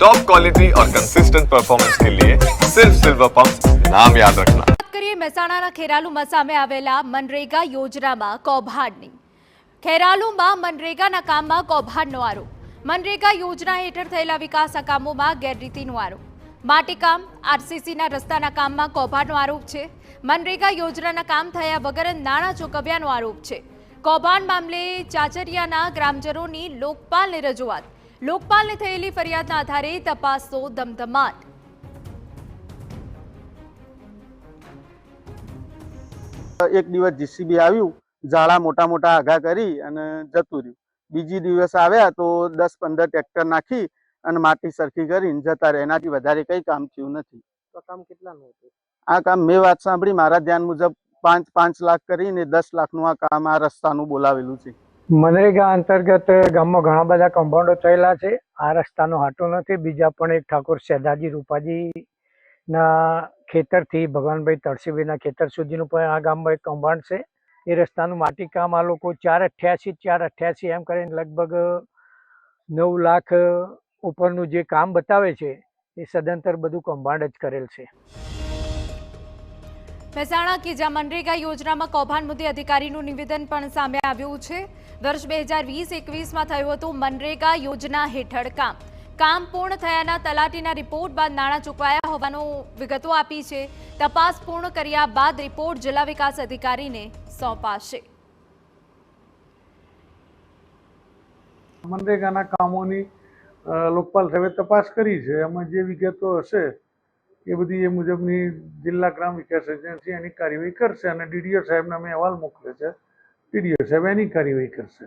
Top quality और consistent performance के लिए सिर्फ सिल्वर पंप नाम याद रखना। વાત કરીએ મહેસાણાના ખેરાલુમાં સામે આવેલા મનરેગા યોજનામાં કૌભાંડની। ખેરાલુમાં મનરેગાના કામમાં કૌભાંડનો આરોપ। મનરેગા યોજના હેઠળ થયેલા વિકાસના કામોમાં ગેરરીતિનો આરોપ। માટીકામ આરસીસીના રસ્તાના કામમાં કૌભાંડનો આરોપ છે। મનરેગા યોજનાના કામ થયા વગર નાણાં ચૂકવ્યાનો આરોપ છે। કૌભાંડ મામલે ચાચરિયાના ગ્રામજનોની લોકપાલને રજૂઆત। લોકપાલને થયેલી ફરિયાદના આધારે તપાસનો ધમધમાટ। એક દિવસ જીસીબી આવ્યું, ઝાડા મોટા મોટા આઘા કરી અને જતું રહ્યું। બીજી દિવસ આવ્યા તો 10-15 ટ્રેક્ટર નાખી અને માટી સરખી કરીને જતા રહે। એનાથી વધારે કંઈ કામ થયું નથી। તો કામ કેટલાનું હતું? આ કામ મેં વાત સાંભળી, મારા ધ્યાન મુજબ 5 લાખ કરીને 10 લાખનું આ કામ આ રસ્તાનું બોલાવેલું છે। મનરેગા અંતર્ગત ગામમાં ઘણા બધા કૌભાંડો થયેલા છે। આ રસ્તાનો હાટો નથી। બીજા પણ એક ઠાકોર શેદાજી રૂપાજીના ખેતરથી ભગવાનભાઈ તળસીભાઈના ખેતર સુધીનું પણ આ ગામમાં એક કૌભાંડ છે। એ રસ્તાનું માટીકામ આ લોકો 488 એમ કરીને લગભગ 9 લાખ ઉપરનું જે કામ બતાવે છે એ સદંતર બધું કૌભાંડ જ કરેલ છે। મહેસાણા કે જ્યાં મનરેગા યોજનામાં કૌભાંડ મુદ્દે અધિકારીનું નિવેદન પણ સામે આવ્યું છે। વર્ષ 2020-21માં થયું હતું મનરેગા યોજના હેઠળ કામ પૂર્ણ થયાના તલાટીના રિપોર્ટ બાદ નાણાં ચૂકવાયા હોવાનું વિગતો આપી છે। તપાસ પૂર્ણ કર્યા બાદ રિપોર્ટ જિલ્લા વિકાસ અધિકારીને સોંપાશે। મનરેગાના કામોની લોકપાલ સાહેબે તપાસ કરી છે। એમાં જે વિગતો હશે એ બધી એ મુજબની જિલ્લા ગ્રામ વિકાસ એજન્સી એની કાર્યવાહી કરશે અને ડીડીઓ સાહેબને અમે અહેવાલ મોકલે છે। ડીડીઓ સાહેબ એની કાર્યવાહી કરશે।